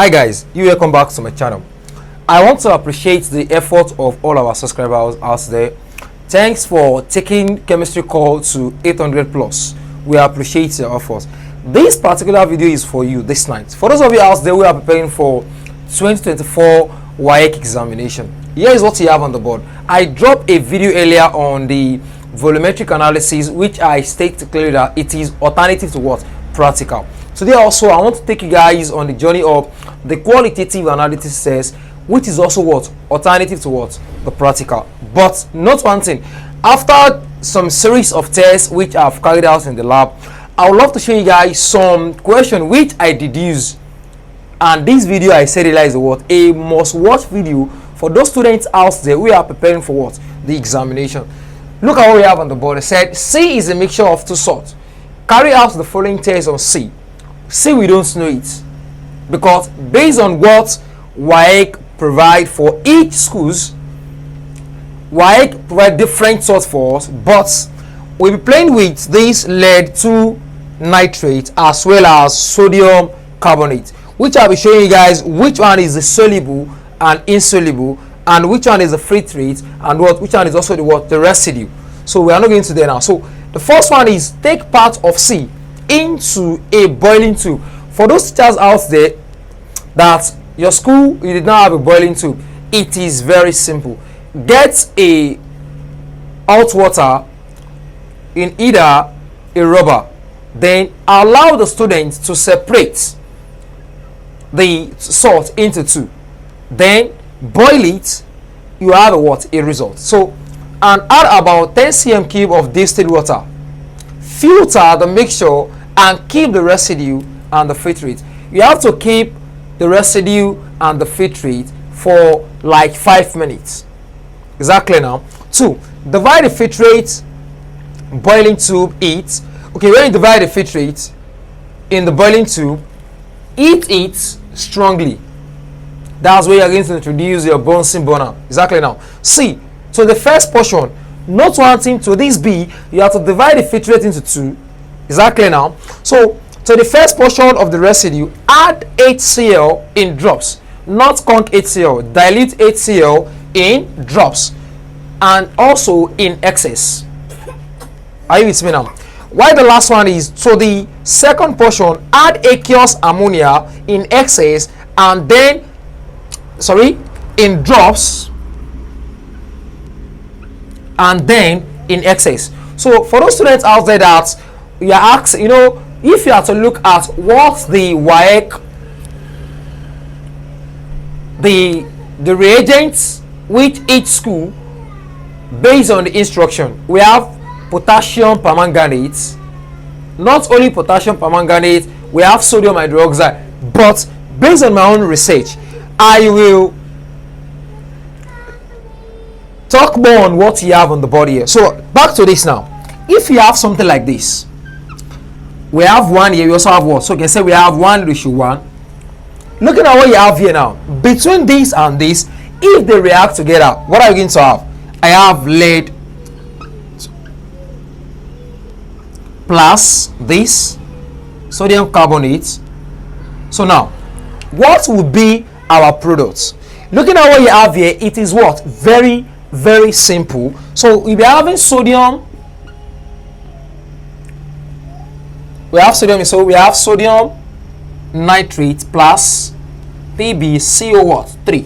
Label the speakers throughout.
Speaker 1: Hi guys, you welcome back to my channel. I want to appreciate the effort of all our subscribers out there. Thanks for taking chemistry call to 800 plus. We appreciate your effort. This particular video is for you this night. For those of you out there who are preparing for 2024 Waec examination, here is what you have on the board. I dropped a video earlier on the volumetric analysis, which I state clearly that it is alternative to what? Practical. Today also I want to take you guys on the journey of the qualitative analysis test, which is also what? Alternative to what? The practical. But not one thing, after some series of tests which I've carried out in the lab, I would love to show you guys some question which I deduce, and this video I said is what? A must watch video for those students out there who are preparing for what? The examination. Look at what we have on the board. It said C is a mixture of two salts. Carry out the following test on C. C, we don't know it, because based on what Waec provide for each schools, Waec provide different sorts for us, but we'll be playing with this lead 2 nitrate as well as sodium carbonate, which I'll be showing you guys which one is the soluble and insoluble, and which one is the filtrate, and which one is also the residue. So we are not going to there now. So the first one is take part of C into a boiling tube. For those teachers out there that your school you did not have a boiling tube, it is very simple. Get a hot water in either a rubber, then allow the students to separate the salt into two, then boil it. You have a result. So, and add about 10 cm cube of distilled water, filter the mixture and keep the residue and the filtrate. You have to keep the residue and the filtrate for like 5 minutes. Is that clear now? 2. Divide the filtrate boiling tube, heat. Okay, when you divide the filtrate in the boiling tube, heat it strongly. That's where you're going to introduce your Bunsen burner. Is that clear now? C. So the first portion, not wanting to this B, you have to divide the filtrate into 2. Is that clear now? So to the first portion of the residue, add HCl in drops, not conc HCl. Dilute HCl in drops and also in excess. Are you with me now? While the last one is, so the second portion, add aqueous ammonia in excess and then, in drops and then in excess. So for those students out there that you are asking, if you are to look at what the Waec, the reagents with each school based on the instruction, we have potassium permanganate. Not only potassium permanganate, we have sodium hydroxide. But based on my own research, I will talk more on what you have on the board here. So back to this now. If you have something like this, we have 1 here, we also have what? So you can say we have 1:1. Looking at what you have here now, between this and this, if they react together, what are you going to have? I have lead plus this sodium carbonate. So now, what would be our products? Looking at what you have here, it is what? Very, very simple. So we'll be having sodium. We have sodium, so we have sodium nitrate plus PbCO3.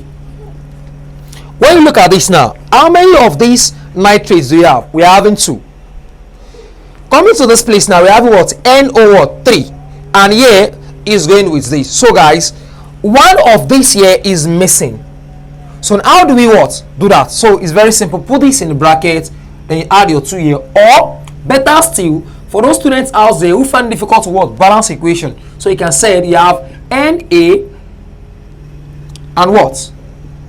Speaker 1: When you look at this now, how many of these nitrates do you have? We are having 2. Coming to this place now, we have what? NO3, and here is going with this. So guys, one of this here is missing. So how do we do that? So it's very simple. Put this in the bracket, then you add your 2 here, or better still, for those students out there who find it difficult to balance equation, so you can say you have Na and what?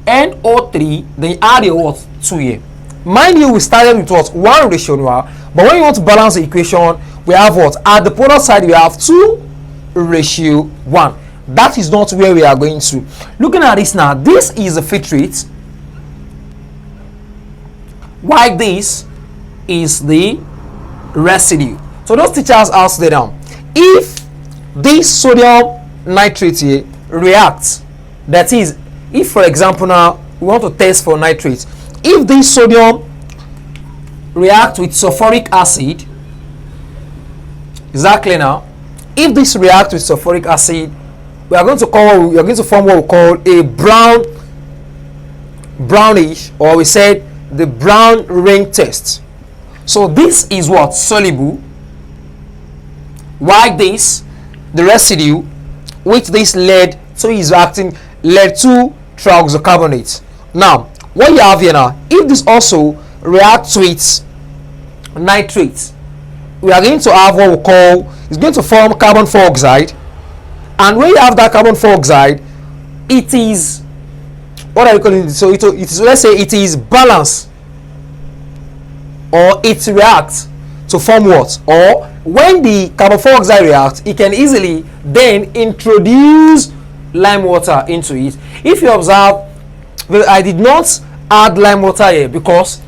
Speaker 1: NO3, then you add your 2 here. Mind you, we started with 1:1, but when you want to balance the equation, we have what? At the product side, we have 2:1. That is not where we are going to. Looking at this now, this is the filtrate, while this is the residue. So those teachers ask there now, if this sodium nitrate here react, that is, if for example now we want to test for nitrate, if this sodium react with sulfuric acid, exactly now, if this react with sulfuric acid, we are going to form what we call a brownish, or we said the brown ring test. So this is what soluble, while this, the residue which this led to is acting, led to trioxocarbonate. Now what you have here now, if this also reacts with nitrate, we are going to have what we call, it's going to form carbon dioxide. And when you have that carbon dioxide, it is, what are you calling it? So it is, let's say it is balanced, or it reacts to form what? Or when the carbon dioxide reacts, it can easily then introduce lime water into it. If you observe, well, I did not add lime water here because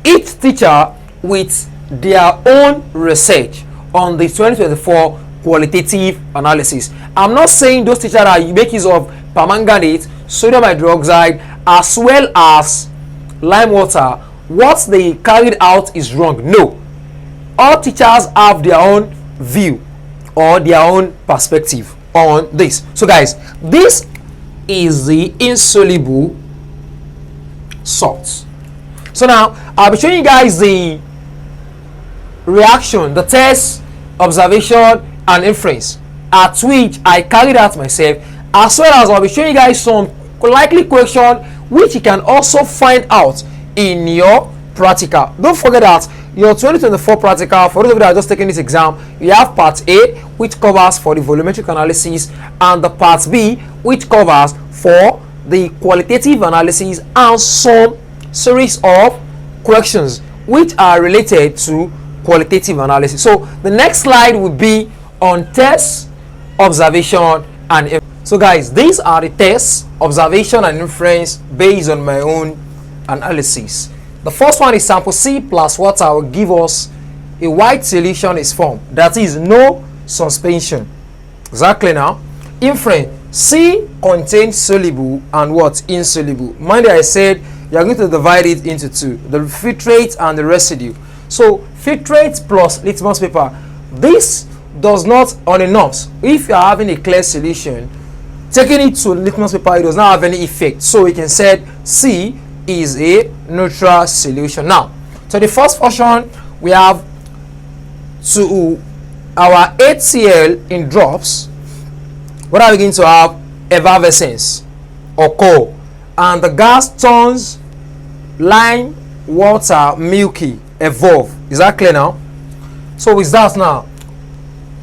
Speaker 1: each teacher with their own research on the 2024 qualitative analysis. I'm not saying those teachers that make use of permanganate, sodium hydroxide, as well as lime water, what they carried out is wrong. No, all teachers have their own view or their own perspective on this. So guys, this is the insoluble salt. So now I'll be showing you guys the reaction, the test, observation and inference at which I carried out myself, as well as I'll be showing you guys some likely question which you can also find out in your practical. Don't forget that your 2024 practical, for those of you that are just taking this exam, you have part A, which covers for the volumetric analysis, and the part B, which covers for the qualitative analysis and some series of questions which are related to qualitative analysis. So the next slide will be on tests, observation and inference. So guys, these are the tests, observation and inference based on my own analysis. The first one is sample C plus water will give us a white solution is formed, that is no suspension. Exactly. Now inference, C contains soluble and what? Insoluble. Mind that I said you are going to divide it into two, the filtrate and the residue. So filtrate plus litmus paper, this does not, on a norms, if you are having a clear solution, taking it to litmus paper, it does not have any effect. So we can say C is a neutral solution. Now so the first portion, we have to our HCl in drops. What are we going to have? Effervescence or cold, and the gas turns lime water milky, evolve. Is that clear now? So with that now,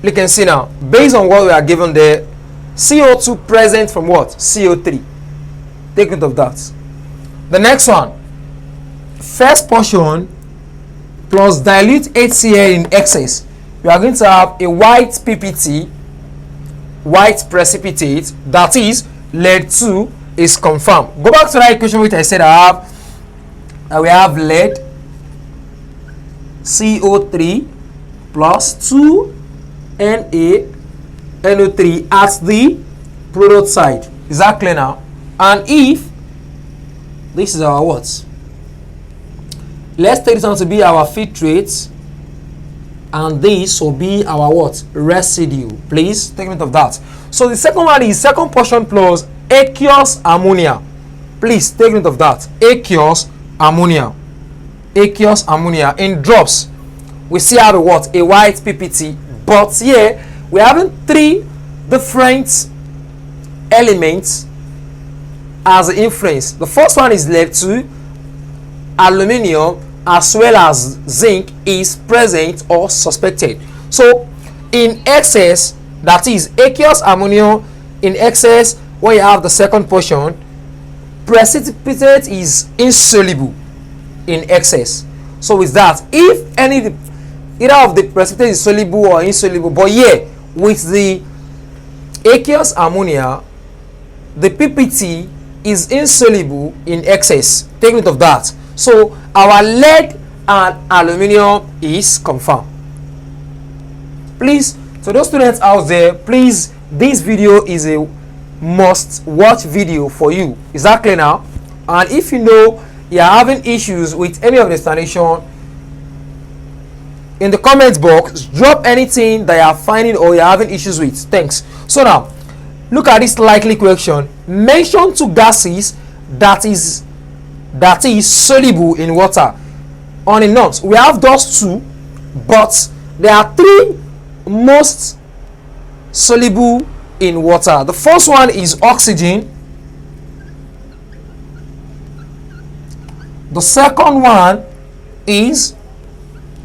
Speaker 1: you can see now, based on what we are given there, CO2 present from what? CO3. Take note of that. The next one, first portion plus dilute HCl in excess, we are going to have a white PPT, white precipitate, that is lead 2 is confirmed. Go back to that equation which I said we have lead CO3 plus 2 NaNO3 at the product side. Is that clear now? And if this is our what? Let's take this one to be our filtrate, and this will be our what? Residue. Please take note of that. So the second one is second portion plus aqueous ammonia. Please take note of that. Aqueous ammonia. Aqueous ammonia in drops. We see how the what? A white PPT. But here we're having three different elements as the inference. The first one is lead 2, aluminium as well as zinc is present or suspected. So in excess, that is aqueous ammonia in excess, when you have the second portion, precipitate is insoluble in excess. So with that, if any either of the precipitate is soluble or insoluble, but here with the aqueous ammonia, the PPT is insoluble in excess. Take note of that. So our lead and aluminium is confirmed. Please, so those students out there, please, this video is a must watch video for you. Is that clear now? And if you know you're having issues with any of the explanation, in the comment box drop anything that you are finding or you're having issues with. Thanks. So now look at this likely question. Mention two gases that is soluble in water. On a note, we have those two, but there are three most soluble in water. The first one is oxygen. The second one is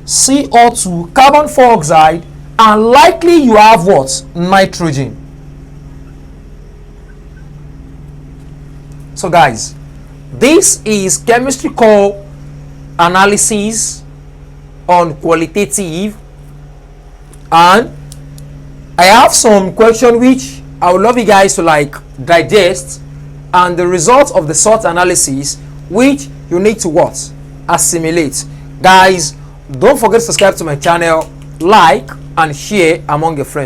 Speaker 1: CO2, carbon dioxide, and likely you have what? Nitrogen. So guys, this is chemistry core analysis on qualitative, and I have some question which I would love you guys to like digest, and the results of the SWOT analysis which you need to what? Assimilate. Guys, don't forget to subscribe to my channel, like and share among your friends.